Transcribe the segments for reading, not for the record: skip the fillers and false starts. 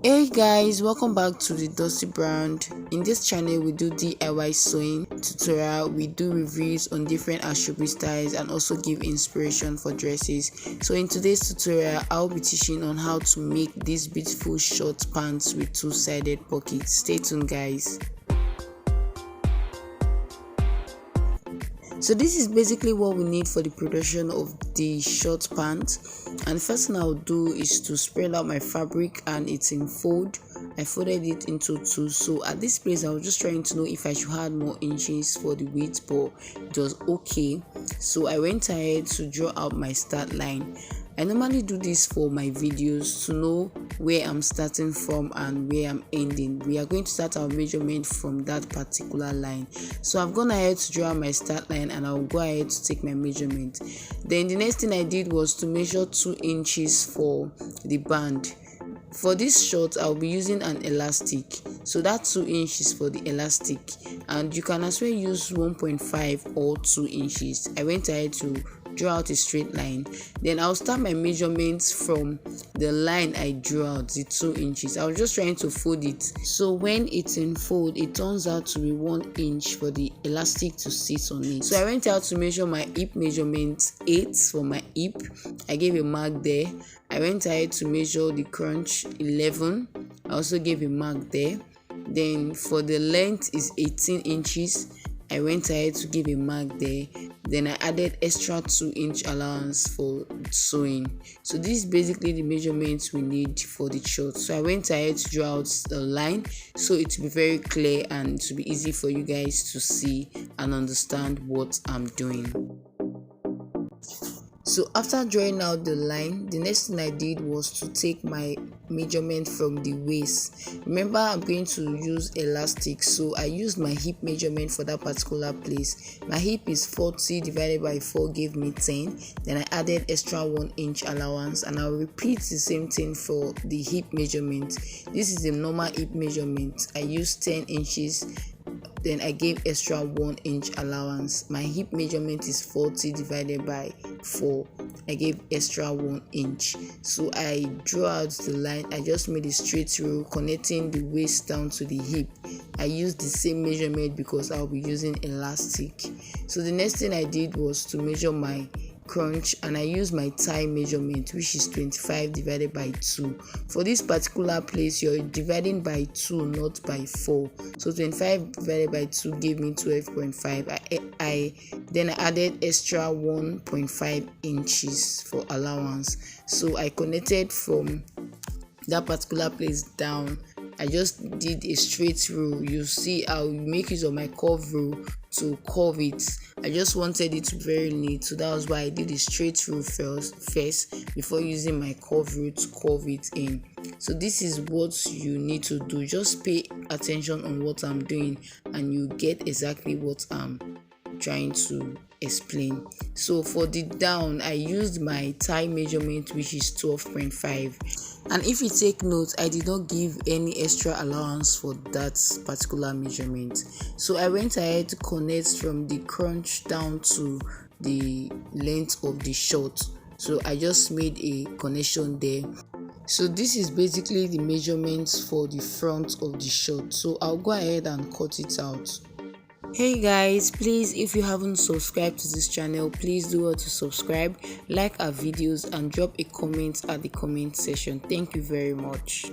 Hey guys, welcome back to the Dusty Brand. In this channel we do DIY sewing tutorial, we do reviews on different ashobi styles and also give inspiration for dresses. So in today's tutorial I'll be teaching on how to make these beautiful short pants with two-sided pockets. Stay tuned guys. So this is basically what we need for the production of the short pant, and the first thing I'll do is to spread out my fabric, and it's in fold. I folded it into two. So at this place I was just trying to know if I should add more inches for the width, but it was okay. So I went ahead to draw out my start line. I normally do this for my videos to know where I'm starting from and where I'm ending. We are going to start our measurement from that particular line. So I've gone ahead to draw my start line and I'll go ahead to take my measurement. Then the next thing I did was to measure 2 inches for the band. For this short I'll be using an elastic, so that 2 inches for the elastic, and you can as well use 1.5 or 2 inches. I went ahead to draw out a straight line. Then I'll start my measurements from the line I drew out, the 2 inches. I was just trying to fold it, so when it's in fold it turns out to be 1 inch for the elastic to sit on it. So I went out to measure my hip measurement, 8 for my hip. I gave a mark there. I went ahead to measure the crunch, 11. I also gave a mark there. Then for the length is 18 inches. I went ahead to give a mark there. Then I added extra 2-inch allowance for sewing. So this is basically the measurements we need for the short. So I went ahead to draw out the line so it will be very clear and to be easy for you guys to see and understand what I'm doing. So after drawing out the line, the next thing I did was to take my measurement from the waist. Remember, I'm going to use elastic, so I used my hip measurement for that particular place. My hip is 40 divided by 4 gave me 10. Then I added extra 1 inch allowance, and I'll repeat the same thing for the hip measurement. This is the normal hip measurement. I used 10 inches. Then I gave extra 1 inch allowance. My hip measurement is 40 divided by 4. I gave extra 1 inch. So I drew out the line. I just made a straight row connecting the waist down to the hip. I used the same measurement because I'll be using elastic. So the next thing I did was to measure my crunch, and I use my thigh measurement, which is 25 divided by 2. For this particular place you're dividing by 2, not by 4. So 25 divided by 2 gave me 12.5. I then I added extra 1.5 inches for allowance. So I connected from that particular place down. I just did a straight row. You see I'll make use of my curve row to curve it. I just wanted it to be very neat, so that was why I did a straight row first before using my curve row to curve it in. So this is what you need to do. Just pay attention on what I'm doing and you get exactly what I'm trying to explain. So for the down I used my thigh measurement, which is 12.5, and if you take note I did not give any extra allowance for that particular measurement. So I went ahead to connect from the crunch down to the length of the short. So I just made a connection there. So this is basically the measurements for the front of the short. So I'll go ahead and cut it out. Hey guys, please, if you haven't subscribed to this channel, please do well to subscribe, like our videos, and drop a comment at the comment section. Thank you very much.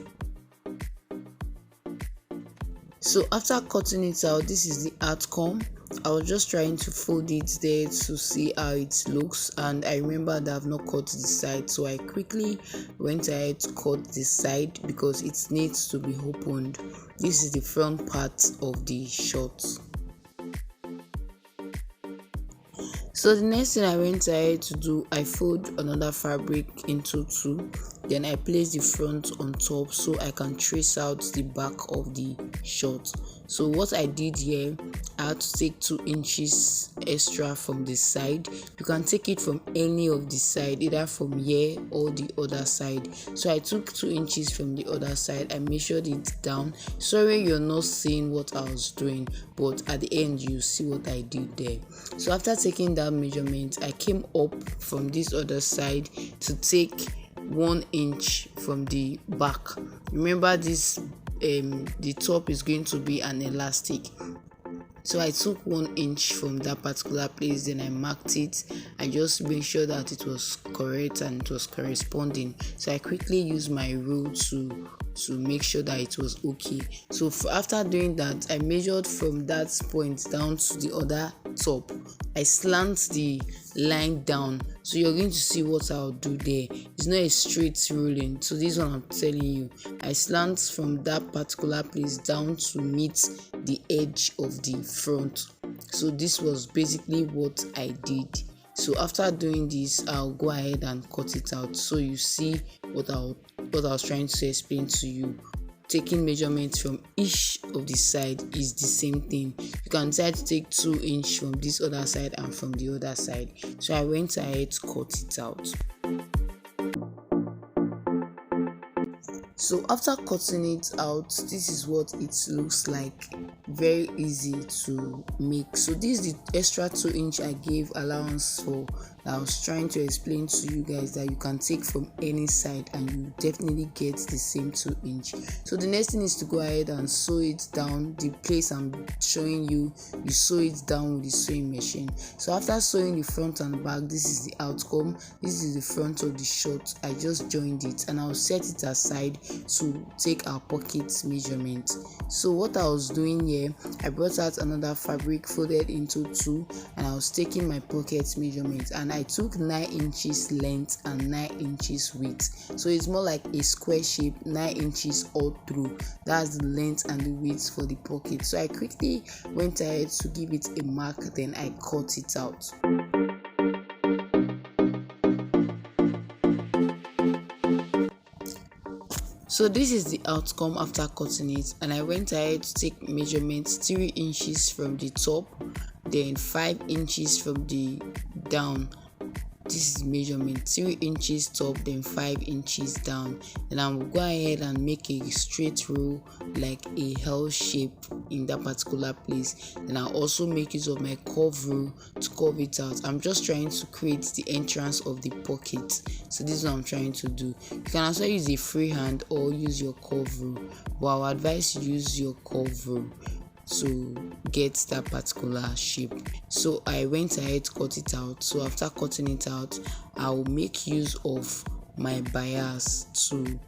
So after cutting it out, this is the outcome. I was just trying to fold it there to see how it looks, and I remember that I've not cut the side, so I quickly went ahead to cut the side because it needs to be opened. This is the front part of the short. So the next thing I went ahead to do, I fold another fabric into 2. Then I place the front on top so I can trace out the back of the short. So what I did here, I had to take 2 inches extra from the side. You can take it from any of the side, either from here or the other side. So I took 2 inches from the other side. I measured it down. Sorry you're not seeing what I was doing, but at the end you see what I did there. So after taking that measurement, I came up from this other side to take 1 inch from the back. Remember this, the top is going to be an elastic. So I took 1 inch from that particular place, then I marked it. I just made sure that it was correct and it was corresponding. So I quickly used my rule to make sure that it was okay. So after doing that, I measured from that point down to the other top. I slant the line down, so you're going to see what I'll do there. It's not a straight ruling, so this one I'm telling you, I slant from that particular place down to meet the edge of the front. So this was basically what I did. So after doing this, I'll go ahead and cut it out, so you see what I was trying to explain to you. Taking measurements from each of the side is the same thing. You can decide to take 2 inch from this other side and from the other side. So I went ahead to cut it out. So after cutting it out, this is what it looks like. Very easy to make. So this is the extra 2 inch I gave allowance for, that I was trying to explain to you guys that you can take from any side and you definitely get the same 2 inch. So the next thing is to go ahead and sew it down. The place I'm showing you, you sew it down with the sewing machine. So after sewing the front and back, this is the outcome. This is the front of the short. I just joined it and I'll set it aside to take our pocket measurement. So what I was doing here, I brought out another fabric folded into two, and I was taking my pocket measurement, and I took 9 inches length and 9 inches width. So it's more like a square shape, 9 inches all through. That's the length and the width for the pocket. So I quickly went ahead to give it a mark, then I cut it out. So this is the outcome after cutting it, and I went ahead to take measurements 3 inches from the top, then 5 inches from the down. This is measurement 3 inches top, then 5 inches down. Then I will go ahead and make a straight row like a L shape in that particular place. Then I'll also make use of my curve rule to curve it out. I'm just trying to create the entrance of the pocket. So this is what I'm trying to do. You can also use a freehand or use your curve rule, but I would advise you use your curve rule to get that particular shape. So I went ahead to cut it out. So after cutting it out, I'll make use of my bias to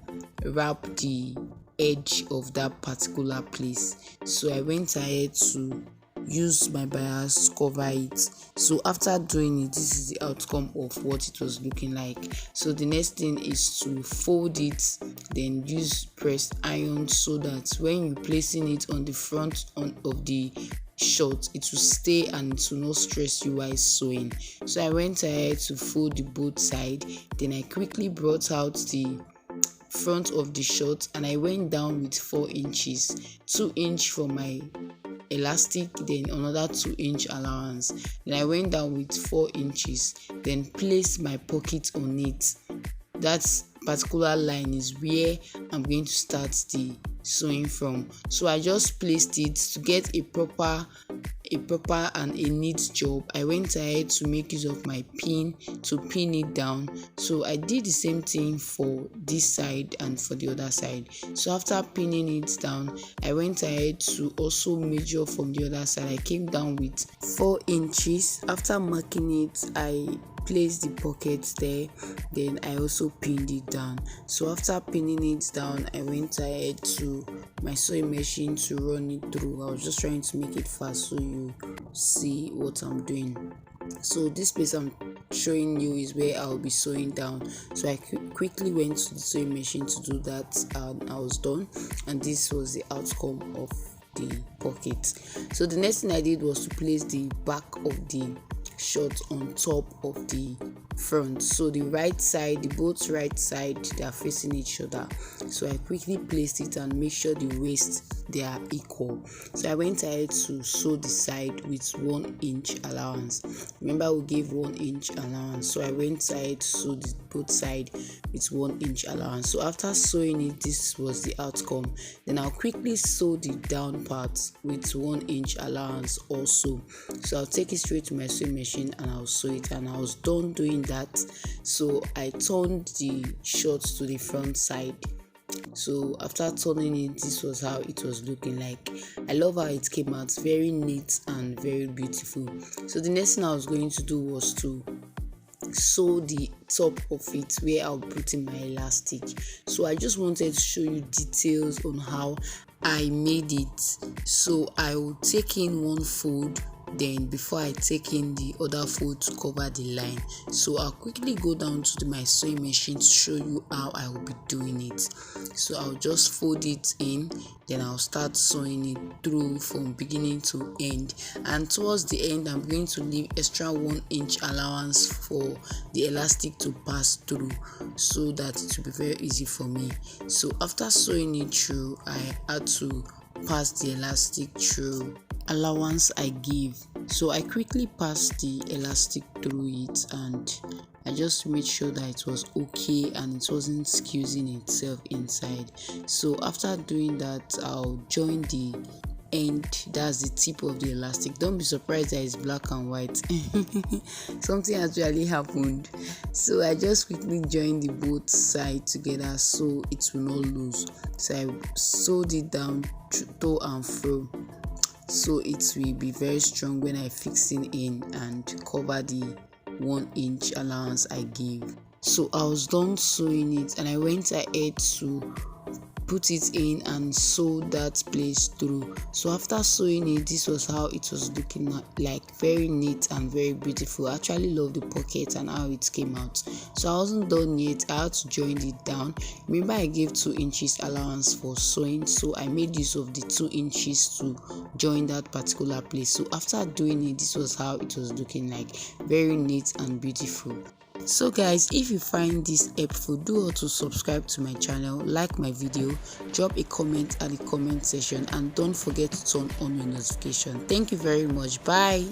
wrap the edge of that particular place. So I went ahead to use my bias to cover it. So after doing it, this is the outcome of what it was looking like. So the next thing is to fold it, then use pressed iron so that when you're placing it on the front of the short, it will stay and it will not stress you while sewing. So I went ahead to fold the both side, then I quickly brought out the front of the short and I went down with 4 inches, 2 inch for my elastic, then another 2 inch allowance. Then I went down with 4 inches, then placed my pocket on it. That particular line is where I'm going to start the sewing from. So I just placed it to get a proper and a neat job. I went ahead to make use of my pin to pin it down. So I did the same thing for this side and for the other side. So after pinning it down, I went ahead to also measure from the other side. I came down with 4 inches. After marking it, I placed the pocket there, then I also pinned it down. So after pinning it down, I went ahead to my sewing machine to run it through. I was just trying to make it fast so you see what I'm doing. So this place I'm showing you is where I'll be sewing down. So I quickly went to the sewing machine to do that, and I was done, and this was the outcome of the pocket. So the next thing I did was to place the back of the short on top of the front. So the right side, the both right side, they are facing each other. So I quickly placed it and make sure the waist, they are equal. So I went ahead to sew the side with 1 inch allowance. Remember, we gave 1 inch allowance. So I went ahead to sew the both side with 1 inch allowance. So after sewing it, this was the outcome. Then I'll quickly sew the down part with 1 inch allowance also. So I'll take it straight to my sewing machine and I'll sew it, and I was done doing that. So I turned the shorts to the front side. So after turning it, this was how it was looking like. I love how it came out, very neat and very beautiful. So the next thing I was going to do was to sew the top of it where I'll put in my elastic. So I just wanted to show you details on how I made it. So I will take in one fold, then before I take in the other fold to cover the line. So I'll quickly go down to my sewing machine to show you how I will be doing it. So I'll just fold it in, then I'll start sewing it through from beginning to end, and towards the end I'm going to leave extra 1 inch allowance for the elastic to pass through, so that it will be very easy for me. So after sewing it through, I had to pass the elastic through allowance I give. So I quickly passed the elastic through it, and I just made sure that it was okay and it wasn't squeezing itself inside. So after doing that, I'll join the end, that's the tip of the elastic. Don't be surprised that it's black and white. Something actually happened. So I just quickly joined the both sides together so it will not lose. So I sewed it down to and fro, so it will be very strong when I fix it in and cover the 1 inch allowance I give. So I was done sewing it and I went ahead to put it in and sew that place through. So after sewing it, this was how it was looking like, very neat and very beautiful. I actually love the pocket and how it came out. So I wasn't done yet, I had to join it down. Remember I gave 2 inches allowance for sewing, so I made use of the 2 inches to join that particular place. So after doing it, this was how it was looking like, very neat and beautiful. So guys, if you find this helpful, do also subscribe to my channel, like my video, drop a comment at the comment section, and don't forget to turn on your notification. Thank you very much. Bye.